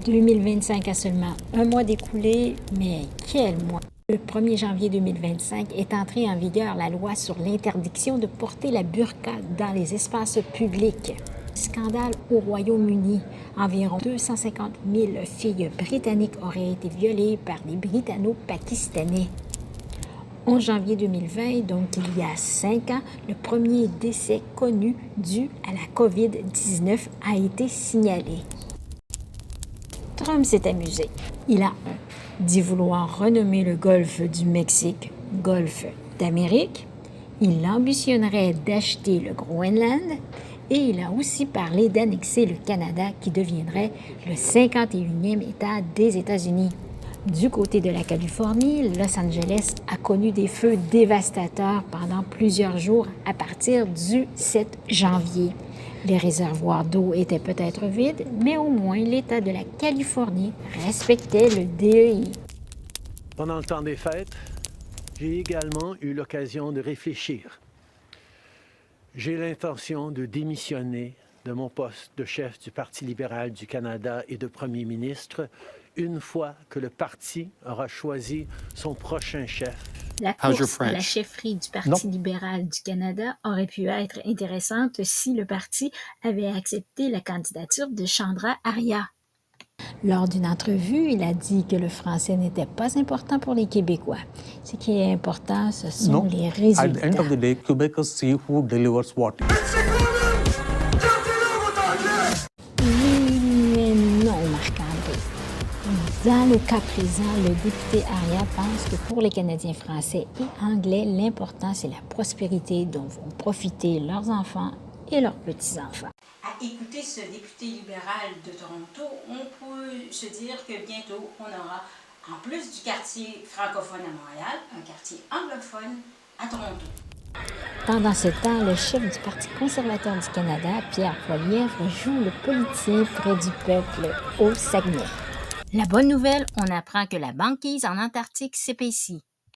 2025 a seulement un mois d'écoulé, mais quel mois! Le 1er janvier 2025 est entrée en vigueur la loi sur l'interdiction de porter la burqa dans les espaces publics. Scandale au Royaume-Uni. Environ 250 000 filles britanniques auraient été violées par des Britanno-Pakistanais. 11 janvier 2020, donc il y a 5 ans, le premier décès connu dû à la COVID-19 a été signalé. Trump s'est amusé. Il a dit vouloir renommer le golfe du Mexique golfe d'Amérique. Il ambitionnerait d'acheter le Groenland et il a aussi parlé d'annexer le Canada qui deviendrait le 51e État des États-Unis. Du côté de la Californie, Los Angeles a connu des feux dévastateurs pendant plusieurs jours à partir du 7 janvier. Les réservoirs d'eau étaient peut-être vides, mais au moins l'État de la Californie respectait le DEI. Pendant le temps des fêtes, j'ai également eu l'occasion de réfléchir. J'ai l'intention de démissionner de mon poste de chef du Parti libéral du Canada et de premier ministre une fois que le parti aura choisi son prochain chef. La course à la chefferie du Parti libéral du Canada aurait pu être intéressante si le parti avait accepté la candidature de Chandra Arya. Lors d'une entrevue, il a dit que le français n'était pas important pour les Québécois. Ce qui est important, ce sont les résultats. At the end of the day, Quebecers see who delivers what. Oui, mais non, Marc-André. Dans le cas présent, le député Arya pense que pour les Canadiens français et anglais, l'important, c'est la prospérité dont vont profiter leurs enfants et leurs petits-enfants. À écouter ce député libéral de Toronto, on peut se dire que bientôt, on aura, en plus du quartier francophone à Montréal, un quartier anglophone à Toronto. Pendant ce temps, le chef du Parti conservateur du Canada, Pierre Poilievre, joue le politicien près du peuple au Saguenay. La bonne nouvelle, on apprend que la banquise en Antarctique s'épaissit.